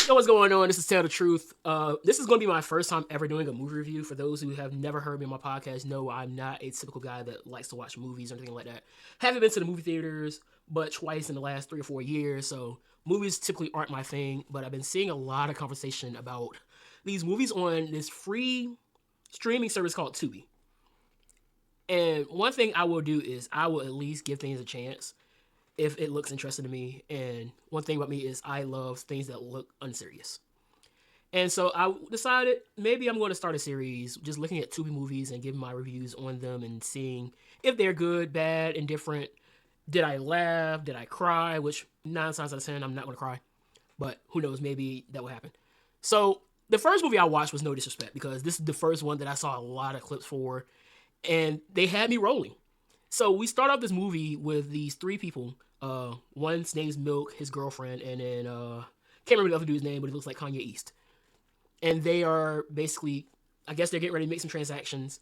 Yo, what's going on? This is Tell the Truth. This is going to be my first time ever doing a movie review. For those who have never heard me on my podcast, no, I'm not a typical guy that likes to watch movies or anything like that. Haven't been to the movie theaters but twice in the last 3 or 4 years, so movies typically aren't my thing. But I've been seeing a lot of conversation about these movies on this free streaming service called Tubi. And one thing I will do is I will at least give things a chance if it looks interesting to me. And one thing about me is I love things that look unserious. And so I decided maybe I'm going to start a series just looking at Tubi movies and giving my reviews on them and seeing if they're good, bad, indifferent. Did I laugh? Did I cry? Which 9 times out of 10, I'm not going to cry. But who knows, maybe that will happen. So the first movie I watched was No Disrespect because this is the first one that I saw a lot of clips for. And they had me rolling. So we start off this movie with these 3 people. One's name's Milk, his girlfriend, and then can't remember the other dude's name, but it looks like Kanye East. And they are basically, I guess they're getting ready to make some transactions.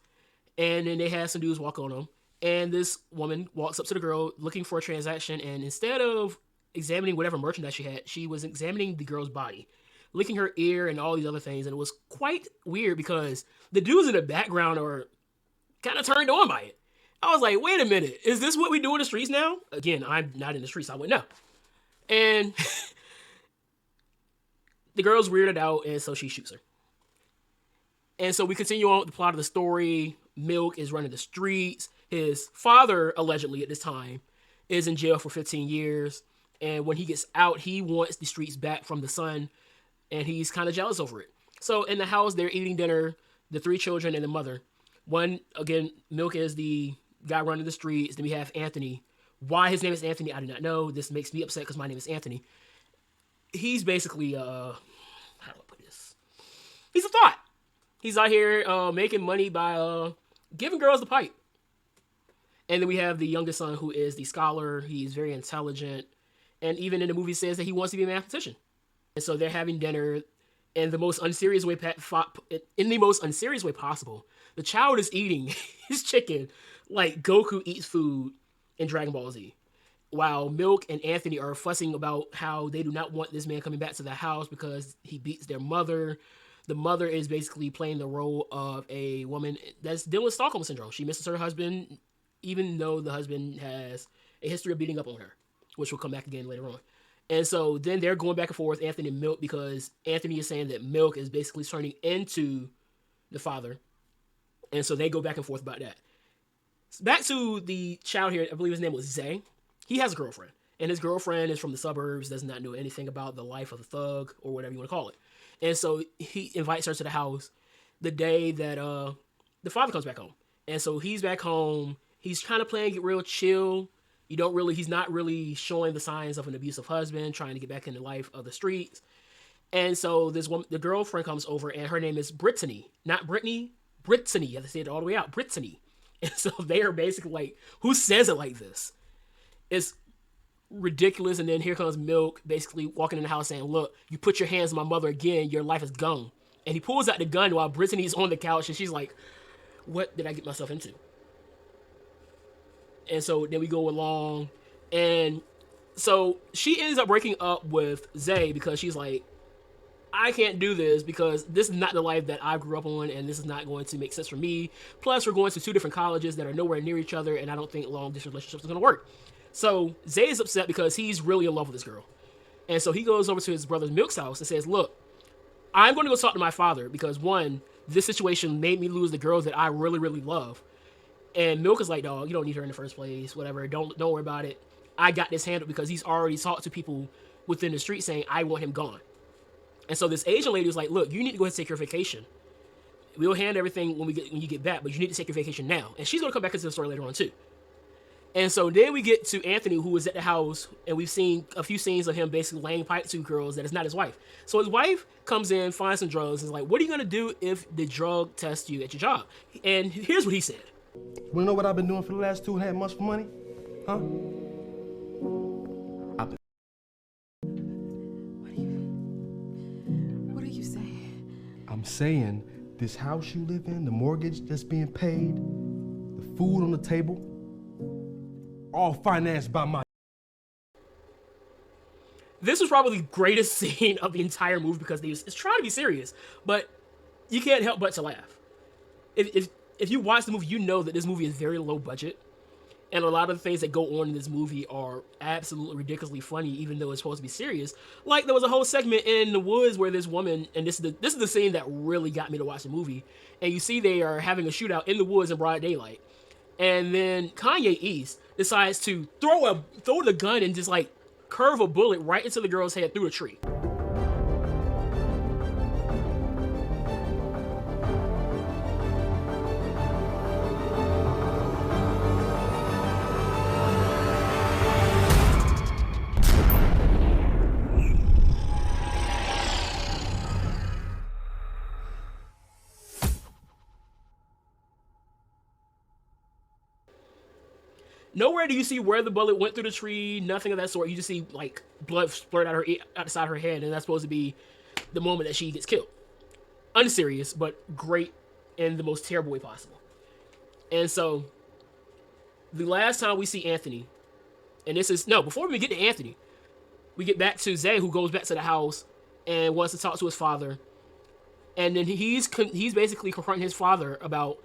And then they have some dudes walk on them. And this woman walks up to the girl looking for a transaction. And instead of examining whatever merchandise she had, she was examining the girl's body, licking her ear and all these other things. And it was quite weird because the dudes in the background are kind of turned on by it. I was like, wait a minute, is this what we do in the streets now? Again, I'm not in the streets, so I wouldn't know. And the girl's weirded out, and so she shoots her. And so we continue on with the plot of the story. Milk is running the streets. His father, allegedly at this time, is in jail for 15 years. And when he gets out, he wants the streets back from the son, and he's kind of jealous over it. So in the house, they're eating dinner, the 3 children and the mother. One, again, Milk is the guy running the streets. Then we have Anthony. Why his name is Anthony, I do not know. This makes me upset because my name is Anthony. He's basically, how do I put this? He's a thought. He's out here making money by giving girls the pipe. And then we have the youngest son who is the scholar. He's very intelligent. And even in the movie says that he wants to be a mathematician. And so they're having dinner in the most unserious way possible. The child is eating his chicken like Goku eats food in Dragon Ball Z. While Milk and Anthony are fussing about how they do not want this man coming back to the house because he beats their mother. The mother is basically playing the role of a woman that's dealing with Stockholm Syndrome. She misses her husband, even though the husband has a history of beating up on her, which will come back again later on. And so then they're going back and forth, Anthony and Milk, because Anthony is saying that Milk is basically turning into the father. And so they go back and forth about that. Back to the child here, I believe his name was Zay. He has a girlfriend. And his girlfriend is from the suburbs, does not know anything about the life of a thug or whatever you want to call it. And so he invites her to the house the day that the father comes back home. And so he's back home. He's kind of playing it real chill. He's not really showing the signs of an abusive husband, trying to get back in the life of the streets. And so this woman, the girlfriend comes over, and her name is Brittany. Not Brittany, Brittany. You have to say it all the way out. Brittany. And so they are basically like, who says it like this? It's ridiculous. And then here comes Milk basically walking in the house saying, look, you put your hands on my mother again, your life is gone. And he pulls out the gun while Brittany's on the couch, and she's like, what did I get myself into? And so then we go along, and so she ends up breaking up with Zay because she's like, I can't do this because this is not the life that I grew up on, and this is not going to make sense for me. Plus, we're going to 2 different colleges that are nowhere near each other, and I don't think long-distance relationships are going to work. So Zay is upset because he's really in love with this girl. And so he goes over to his brother's Milk's house and says, look, I'm going to go talk to my father because, one, this situation made me lose the girls that I really, really love. And Milk is like, dog, you don't need her in the first place, whatever. Don't worry about it. I got this handled because he's already talked to people within the street saying, I want him gone. And so this Asian lady was like, look, you need to go ahead and take your vacation. We'll hand everything when you get back, but you need to take your vacation now. And she's going to come back into the story later on, too. And so then we get to Anthony, who was at the house, and we've seen a few scenes of him basically laying pipe to girls that is not his wife. So his wife comes in, finds some drugs, and is like, what are you going to do if the drug tests you at your job? And here's what he said. You wanna know what I've been doing for the last 2.5 months for money? Huh? What are you saying? I'm saying this house you live in, the mortgage that's being paid, the food on the table, all financed by my... This was probably the greatest scene of the entire movie because it's trying to be serious, but you can't help but to laugh. If you watch the movie, you know that this movie is very low budget, and a lot of the things that go on in this movie are absolutely ridiculously funny, even though it's supposed to be serious. Like there was a whole segment in the woods where this woman, and this is the scene that really got me to watch the movie, and you see they are having a shootout in the woods in broad daylight, and then Kanye East decides to throw the gun and just like curve a bullet right into the girl's head through a tree. Nowhere do you see where the bullet went through the tree, nothing of that sort. You just see like blood splurt out the side of her head, and that's supposed to be the moment that she gets killed. Unserious, but great in the most terrible way possible. And so, the last time we see Anthony, and before we get to Anthony, we get back to Zay, who goes back to the house and wants to talk to his father, and then he's basically confronting his father about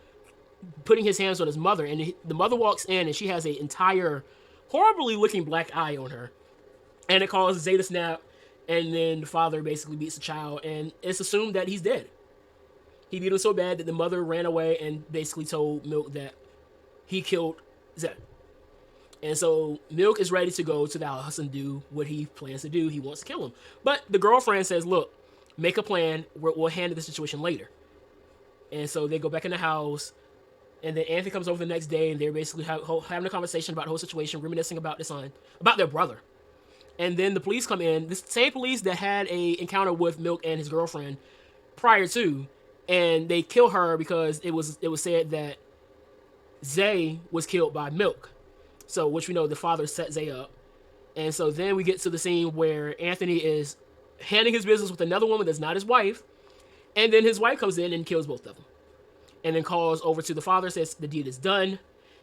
putting his hands on his mother, and the mother walks in and she has an entire horribly looking black eye on her, and it causes Zay to snap, and then the father basically beats the child, and it's assumed that he's dead. He beat him so bad that the mother ran away and basically told Milk that he killed Zay. And so Milk is ready to go to the house and do what he plans to do. He wants to kill him, but the girlfriend says, look, make a plan, we'll handle the situation later. And so they go back in the house. And then Anthony comes over the next day, and they're basically having a conversation about the whole situation, reminiscing about about their brother. And then the police come in, the same police that had a encounter with Milk and his girlfriend prior to, and they kill her because it was said that Zay was killed by Milk. So, which we know the father set Zay up. And so then we get to the scene where Anthony is handling his business with another woman that's not his wife, and then his wife comes in and kills both of them. And then calls over to the father, says the deed is done.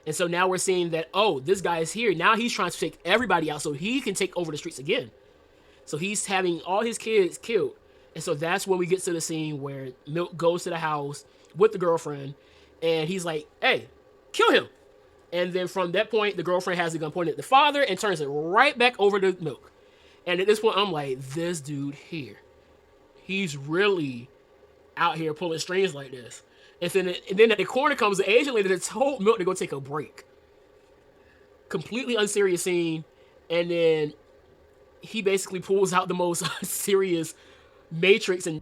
And so now we're seeing that, oh, this guy is here. Now he's trying to take everybody out so he can take over the streets again. So he's having all his kids killed. And so that's when we get to the scene where Milk goes to the house with the girlfriend. And he's like, hey, kill him. And then from that point, the girlfriend has the gun pointed at the father and turns it right back over to Milk. And at this point, I'm like, this dude here, he's really out here pulling strings like this. And then at the corner comes the Asian lady that told Milk to go take a break. Completely unserious scene. And then he basically pulls out the most serious Matrix and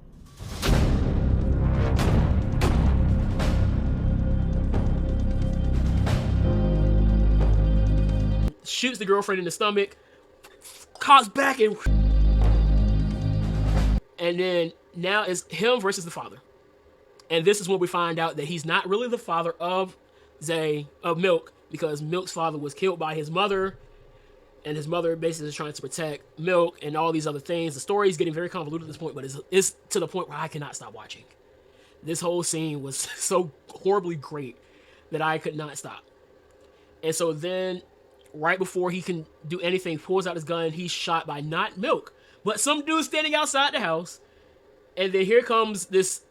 shoots the girlfriend in the stomach, cocks back, and then now it's him versus the father. And this is when we find out that he's not really the father of Milk, because Milk's father was killed by his mother, and his mother basically is trying to protect Milk and all these other things. The story is getting very convoluted at this point, but it's to the point where I cannot stop watching. This whole scene was so horribly great that I could not stop. And so then, right before he can do anything, pulls out his gun. He's shot by not Milk, but some dude standing outside the house. And then here comes this,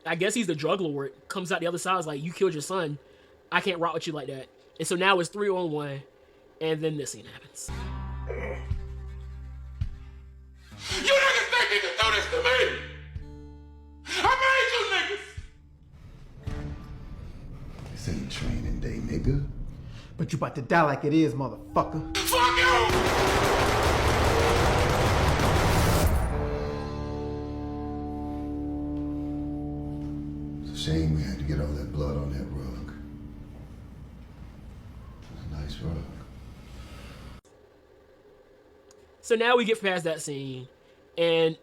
I guess he's the drug lord, comes out the other side, is like, you killed your son, I can't rock with you like that. And so now it's 3-on-1, and then this scene happens. You niggas think you can throw this to me? I made you niggas! This ain't training day, nigga. But you about to die like it is, motherfucker. Fuck you! Shame we had to get all that blood on that rug. It was a nice rug. So now we get past that scene, and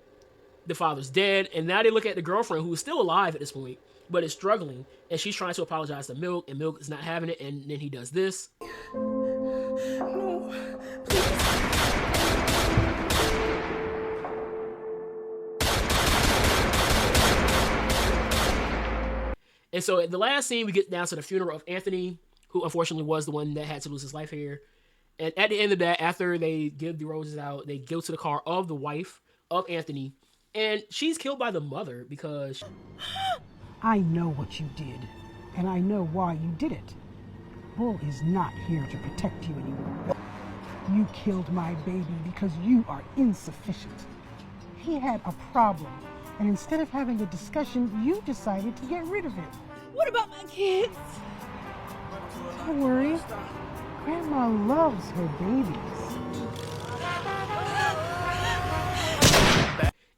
the father's dead, and now they look at the girlfriend, who is still alive at this point, but is struggling, and she's trying to apologize to Milk, and Milk is not having it, and then he does this. No, please. And so at the last scene, we get down to the funeral of Anthony, who unfortunately was the one that had to lose his life here. And at the end of that, after they give the roses out, they go to the car of the wife of Anthony, and she's killed by the mother because... I know what you did, and I know why you did it. Bull is not here to protect you anymore. You killed my baby because you are insufficient. He had a problem, and instead of having a discussion, you decided to get rid of it. What about my kids? Don't worry. Grandma loves her babies.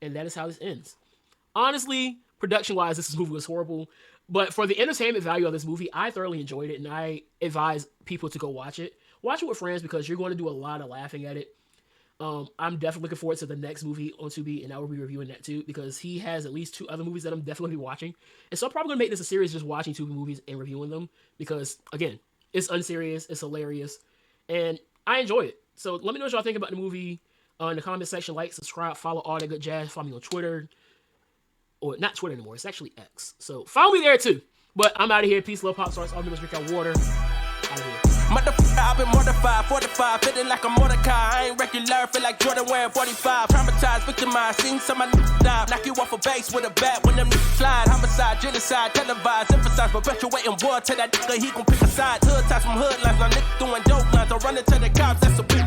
And that is how this ends. Honestly, production-wise, this movie was horrible. But for the entertainment value of this movie, I thoroughly enjoyed it, and I advise people to go watch it. Watch it with friends because you're going to do a lot of laughing at it. I'm definitely looking forward to the next movie on Tubi, and I will be reviewing that too because he has at least 2 other movies that I'm definitely watching. And so I'm probably going to make this a series just watching Tubi movies and reviewing them because, again, it's unserious, it's hilarious, and I enjoy it. So let me know what y'all think about the movie in the comment section. Like, subscribe, follow all that good jazz. Follow me on Twitter. Or not Twitter anymore, it's actually X. So follow me there too. But I'm out of here. Peace, love, pop stars. All drink out water. Out of here. Motherfucker, I've been mortified, 45, feeling like a Mordecai. I ain't regular, feel like Jordan wearing 45. Traumatized, victimized, seen some of my die. Knock you off a base with a bat when them niggas slide. Homicide, genocide, televised, emphasize, perpetuating war. Tell that nigga he gon' pick a side. Hood ties from hood lines, now niggas doing dope lines. Don't run into the cops, that's a big